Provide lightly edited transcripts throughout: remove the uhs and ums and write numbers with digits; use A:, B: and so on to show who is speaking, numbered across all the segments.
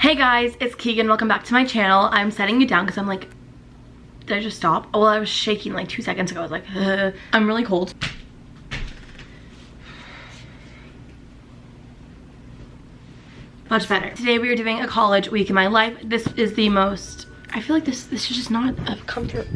A: Hey guys, it's Keegan. Welcome back to my channel. I'm setting you down because I'm like, did I just stop? Well, I was shaking like 2 seconds ago. I was like, I'm really cold. Much better. Today we are doing a college week in my life. This is the most, I feel like this is just not a comfort.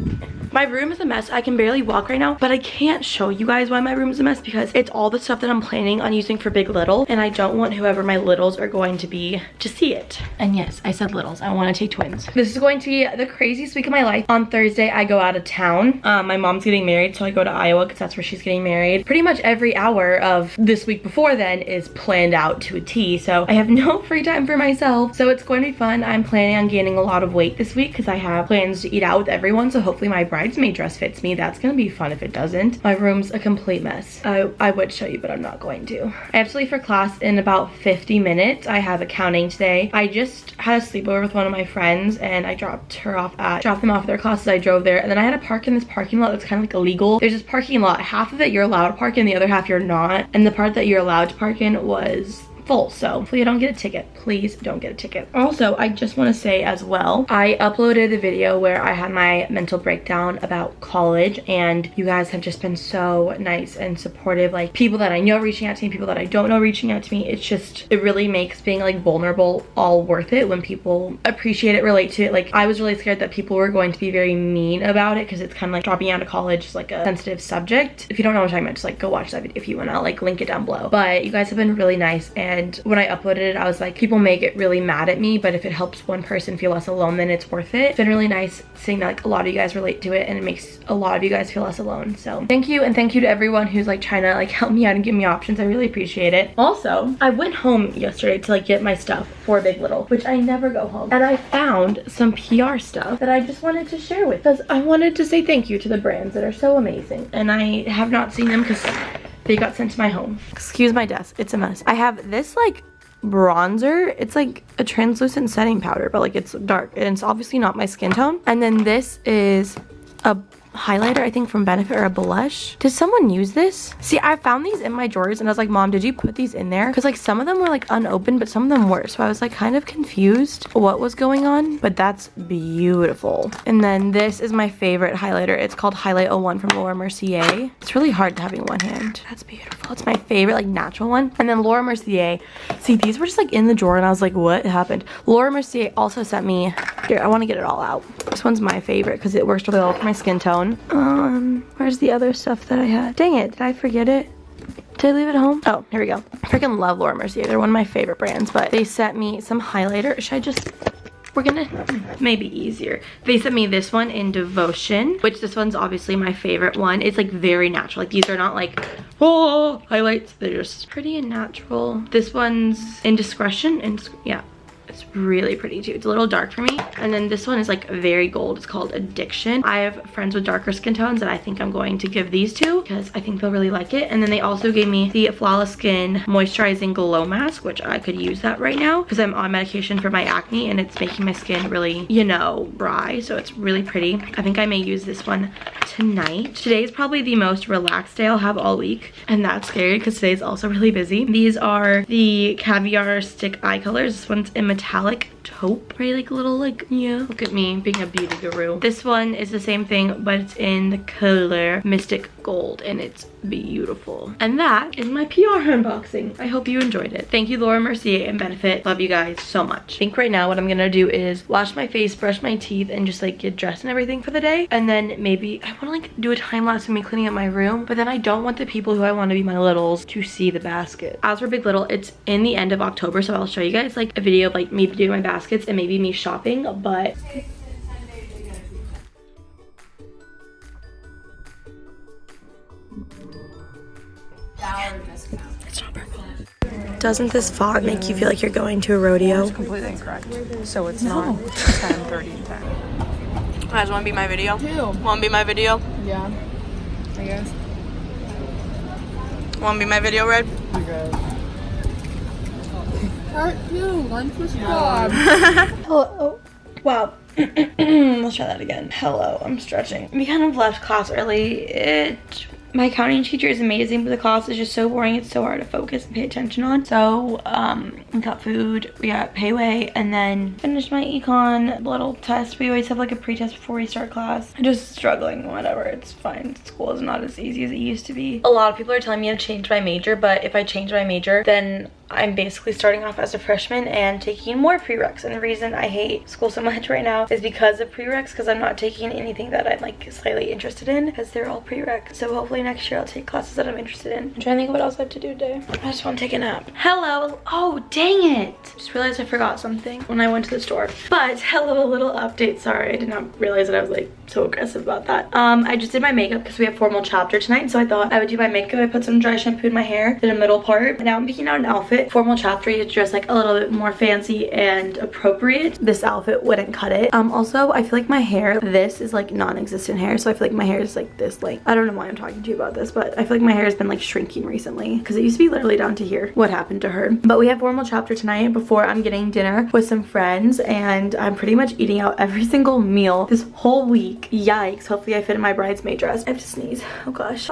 A: My room is a mess. I can barely walk right now, but I can't show you guys why my room is a mess because it's all the stuff that I'm planning on using for Big Little, and I don't want whoever my littles are going to be to see it. And yes, I said littles. I want to take twins. This is going to be the craziest week of my life. On Thursday, I go out of town. My mom's getting married, so I go to Iowa because that's where she's getting married. Pretty much every hour of this week before then is planned out to a T, so I have no free time for myself. So it's going to be fun. I'm planning on gaining a lot of weight this week because I have plans to eat out with everyone, so hopefully my bridesmaid dress fits me. That's gonna be fun if it doesn't. My room's a complete mess. I would show you, but I'm not going to. I have to leave for class in about 50 minutes. I have accounting today. I just had a sleepover with one of my friends and I dropped them off at their classes. I drove there and then I had to park in this parking lot that's kind of like illegal. There's this parking lot, half of it you're allowed to park in, the other half you're not, and the part that you're allowed to park in was full, so hopefully I don't get a ticket. Please don't get a ticket. Also, I just want to say as well, I uploaded a video where I had my mental breakdown about college, and you guys have just been so nice and supportive. Like, people that I know reaching out to me, people that I don't know reaching out to me. It's just, it really makes being like vulnerable all worth it when people appreciate it, relate to it. Like, I was really scared that people were going to be very mean about it because it's kind of like dropping out of college is like a sensitive subject. If you don't know what I'm talking about, just like go watch that video if you want. I'll like link it down below. But you guys have been really nice, and when I uploaded it, I was like, people may get really mad at me, but if it helps one person feel less alone, then it's worth it. It's been really nice seeing that like a lot of you guys relate to it, and it makes a lot of you guys feel less alone. So thank you, and thank you to everyone who's like trying to like help me out and give me options. I really appreciate it. Also, I went home yesterday to like get my stuff for Big Little, which I never go home, and I found some PR stuff that I just wanted to share with, because I wanted to say thank you to the brands that are so amazing, and I have not seen them because they got sent to my home. Excuse my desk, it's a mess. I have this like bronzer. It's like a translucent setting powder, but like it's dark and it's obviously not my skin tone. And then this is a highlighter, I think from Benefit, or a blush. Did someone use this? See, I found these in my drawers and I was like, Mom, did you put these in there? Because like some of them were like unopened, but some of them were, so I was like kind of confused what was going on. But that's beautiful. And then this is my favorite highlighter. It's called Highlight 01 from Laura Mercier. It's really hard to have in one hand. That's beautiful. It's my favorite like natural one. And then Laura Mercier, see, these were just like in the drawer and I was like, what happened? Laura Mercier also sent me, here, I want to get it all out. This one's my favorite because it works really well for my skin tone. Where's the other stuff that I had? Dang it, did I forget it? Did I leave it home? Oh, here we go. I freaking love Laura Mercier. They're one of my favorite brands, but they sent me some highlighter. Should I just, we're gonna, maybe easier. They sent me this one in Devotion, which this one's obviously my favorite one. It's like very natural. Like these are not like, oh, highlights. They're just pretty and natural. This one's Indiscretion, and yeah. It's really pretty too. It's a little dark for me. And then this one is like very gold. It's called Addiction. I have friends with darker skin tones that I think I'm going to give these to because I think they'll really like it. And then they also gave me the Flawless Skin Moisturizing Glow Mask, which I could use that right now because I'm on medication for my acne and it's making my skin really, you know, dry. So it's really pretty. I think I may use this one tonight. Today's probably the most relaxed day I'll have all week, and that's scary because today's also really busy. These are the Caviar stick eye colors. This one's in metallic taupe, right? Like a little like, yeah, look at me being a beauty guru. This one is the same thing, but it's in the color Mystic Gold, and it's beautiful. And that is my PR unboxing. I hope you enjoyed it. Thank you, Laura Mercier and Benefit. Love you guys so much. I think right now what I'm gonna do is wash my face, brush my teeth, and just like get dressed and everything for the day. And then maybe I want to like do a time lapse of me cleaning up my room, but then I don't want the people who I want to be my littles to see the basket. As for Big Little, it's in the end of October, so I'll show you guys like a video of like me doing my baskets and maybe me shopping, but it's not purple. Doesn't this font make you feel like you're going to a rodeo?
B: That's completely incorrect. So it's not 10, 30, and 10. You guys want to be my video? Want to be my video?
C: Yeah, I guess.
B: Want to be my video, Red?
C: You guys. Part 2, lunch with Bob.
A: Hello. Oh, wow. Let's try that again. Hello, I'm stretching. We kind of left class early. It My accounting teacher is amazing, but the class is just so boring. It's so hard to focus and pay attention on. So we got food, we got payway, and then finished my econ little test. We always have like a pre-test before we start class. I'm just struggling, whatever, it's fine. School is not as easy as it used to be. A lot of people are telling me to change my major, but if I change my major, then I'm basically starting off as a freshman and taking more prereqs. And the reason I hate school so much right now is because of prereqs, because I'm not taking anything that I'm like slightly interested in, because they're all prereqs. So hopefully next year I'll take classes that I'm interested in. I'm trying to think of what else I have to do today. I just want to take a nap. Hello. Oh, dang it. Just realized I forgot something when I went to the store. But hello, a little update. Sorry, I did not realize that I was like so aggressive about that. I just did my makeup because we have formal chapter tonight, so I thought I would do my makeup. I put some dry shampoo in my hair, did a middle part, and now I'm picking out an outfit. Formal chapter, you have to dress like a little bit more fancy and appropriate. This outfit wouldn't cut it. Also, I feel like my hair, this is like non-existent hair, so I feel like my hair is like this, like, I don't know why I'm talking to you about this, but I feel like my hair has been like shrinking recently because it used to be literally down to here. What happened to her? But we have formal chapter tonight before I'm getting dinner with some friends, and I'm pretty much eating out every single meal this whole week. Yikes. Hopefully I fit in my bridesmaid dress. I have to sneeze. Oh gosh.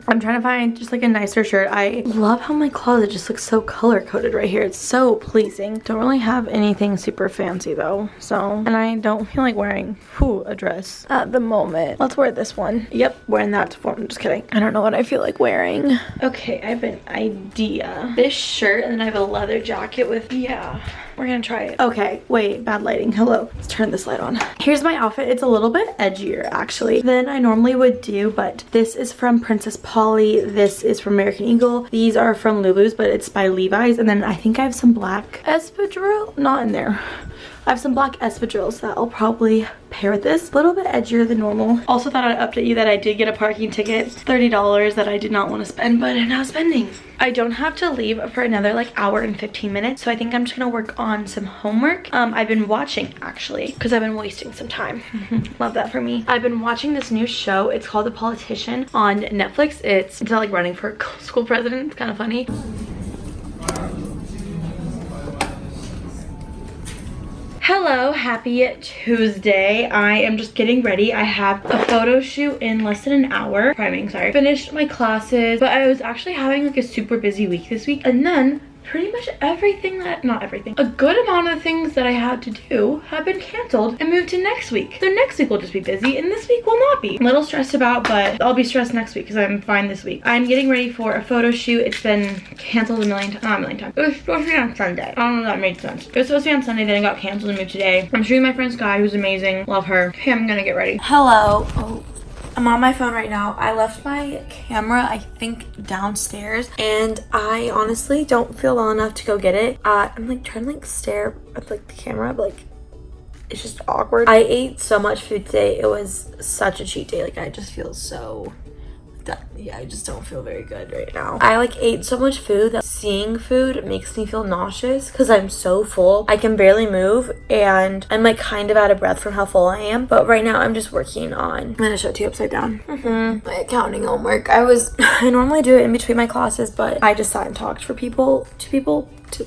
A: I'm trying to find just like a nicer shirt. I love how my closet just looks so color coded right here. It's so pleasing. Don't really have anything super fancy though. So, and I don't feel like wearing a dress at the moment. Let's wear this one. Yep, wearing that to form. Just kidding. I don't know what I feel like wearing. Okay, I have an idea. This shirt, and then I have a leather jacket with, yeah. We're gonna try it. Okay, wait, bad lighting. Hello. Let's turn this light on. Here's my outfit. It's a little bit edgier actually than I normally would do, but this is from Princess Polly. This is from American Eagle. These are from Lulu's, but it's by Levi's. And then I think I have some black espadrille. Not in there. I have some black espadrilles that I'll probably pair with this. A little bit edgier than normal. Also thought I'd update you that I did get a parking ticket. $30 that I did not want to spend, but I'm now spending. I don't have to leave for another like hour and 15 minutes, so I think I'm just gonna work on some homework. I've been watching actually, because I've been wasting some time. Love that for me. I've been watching this new show. It's called The Politician on Netflix. It's not like running for school president. It's kind of funny. Hello, happy Tuesday. I am just getting ready. I have a photo shoot in less than an hour. Priming, sorry. Finished my classes, but I was actually having like a super busy week this week. And then pretty much everything that, not everything, a good amount of the things that I had to do have been canceled and moved to next week. So next week will just be busy and this week will not be. I'm a little stressed about, but I'll be stressed next week because I'm fine this week. I'm getting ready for a photo shoot. It's been canceled a million times, not a million times. It was supposed to be on Sunday. I don't know if that made sense. It was supposed to be on Sunday, then it got canceled and moved today. I'm shooting my friend Sky, who's amazing. Love her. Okay, I'm gonna get ready. Hello. Oh. I'm on my phone right now. I left my camera, I think, downstairs, and I honestly don't feel well enough to go get it. I'm like trying to like stare at like the camera, but like it's just awkward. I ate so much food today. It was such a cheat day. Like I just feel so yeah, I just don't feel very good right now. I like ate so much food that seeing food makes me feel nauseous because I'm so full. I can barely move and I'm like kind of out of breath from how full I am. But right now I'm just working on, I'm gonna show it to you upside down. My accounting homework. I normally do it in between my classes, but I just sat and talked to people.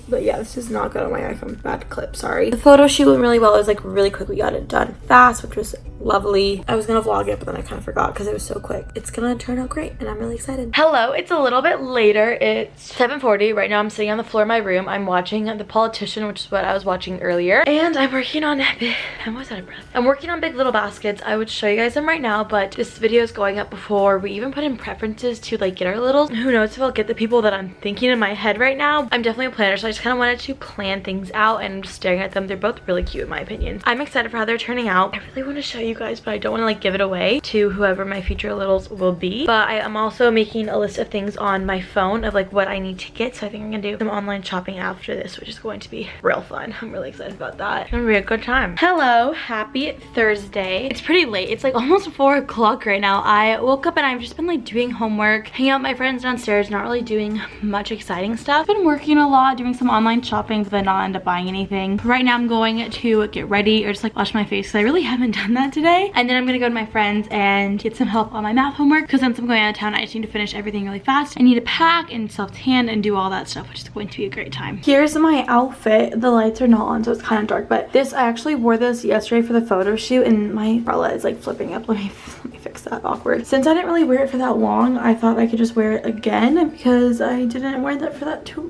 A: But yeah, this is not good on my iPhone. Bad clip, sorry. The photo shoot went really well. It was like really quick. We got it done fast, which was lovely. I was gonna vlog it, but then I kind of forgot because it was so quick. It's gonna turn out great and I'm really excited. Hello, it's a little bit later. It's 7:40. Right now I'm sitting on the floor of my room. I'm watching The Politician, which is what I was watching earlier. And I'm working on, I almost out of breath. I'm working on Big Little Baskets. I would show you guys them right now, but this video is going up before we even put in preferences to like get our littles. Who knows if I'll get the people that I'm thinking in my head right now. I'm definitely a planner, so I just kind of wanted to plan things out, and I'm just staring at them. They're both really cute in my opinion. I'm excited for how they're turning out. I really want to show you guys, but I don't want to like give it away to whoever my future littles will be. But I am also making a list of things on my phone of like what I need to get, so I think I'm gonna do some online shopping after this, which is going to be real fun. I'm really excited about that. It's gonna be a good time. Hello, happy Thursday. It's pretty late. It's like almost 4 o'clock right now. I woke up and I've just been like doing homework, hanging out with my friends downstairs, not really doing much exciting stuff. Been working a lot, doing some online shopping, but then not end up buying anything. Right now I'm going to get ready or just like wash my face because I really haven't done that today. And then I'm gonna go to my friends and get some help on my math homework because since I'm going out of town, I just need to finish everything really fast. I need to pack and self-tan and do all that stuff, which is going to be a great time. Here's my outfit. The lights are not on, so it's kind of dark, but this, I actually wore this yesterday for the photo shoot and my umbrella is like flipping up. Let me fix fix that. Awkward. Since I didn't really wear it for that long, I thought I could just wear it again because I didn't wear that for that too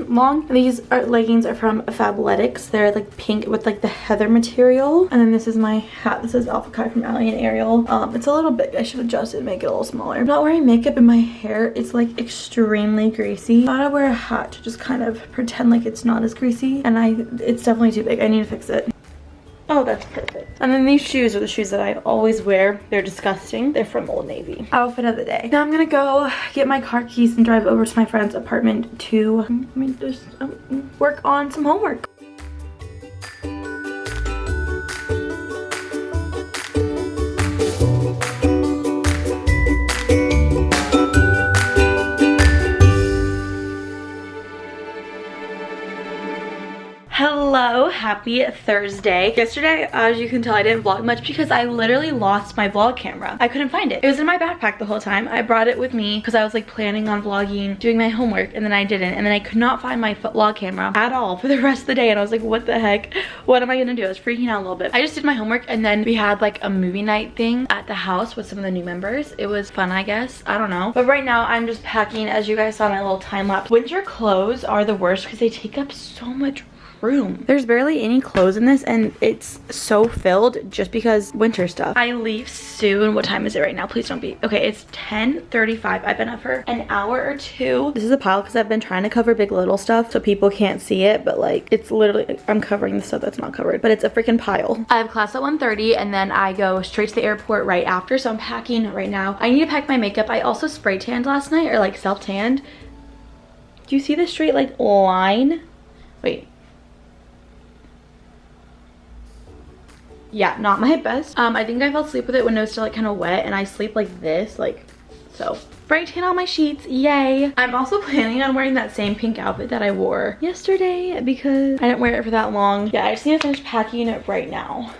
A: long. And these leggings are from Fabletics. They're like pink with like the heather material. And then this is my hat. This is Alpha Chi from Ally and Ariel. It's a little big. I should adjust it and make it a little smaller. I'm not wearing makeup and my hair is like extremely greasy. I thought I'd wear a hat to just kind of pretend like it's not as greasy. And it's definitely too big. I need to fix it. Oh, that's perfect. And then these shoes are the shoes that I always wear. They're disgusting. They're from Old Navy. Outfit of the day. Now I'm gonna go get my car keys and drive over to my friend's apartment to just work on some homework. Hello, happy Thursday. Yesterday, as you can tell, I didn't vlog much because I literally lost my vlog camera. I couldn't find it. It was in my backpack the whole time. I brought it with me because I was like planning on vlogging, doing my homework, and then I didn't. And then I could not find my vlog camera at all for the rest of the day. And I was like, what the heck? What am I gonna do? I was freaking out a little bit. I just did my homework and then we had like a movie night thing at the house with some of the new members. It was fun, I guess. I don't know. But right now I'm just packing. As you guys saw in my little time lapse. Winter clothes are the worst because they take up so much room. There's barely any clothes in this and it's so filled just because winter stuff. I leave soon. What time is it right now? Please don't be. Okay, it's 10:35. I've been up for an hour or two. This is a pile because I've been trying to cover Big Little stuff so people can't see it, but like it's literally, I'm covering the stuff that's not covered, but it's a freaking pile. I have class at 1:30 and then I go straight to the airport right after, so I'm packing right now. I need to pack my makeup. I also spray tanned last night, or like self tanned. Do you see the straight like line? Wait. Yeah, not my best. I think I fell asleep with it when it was still like kind of wet, and I sleep like this, like so. Spray tan on my sheets, yay. I'm also planning on wearing that same pink outfit that I wore yesterday because I didn't wear it for that long. Yeah, I just need to finish packing it right now.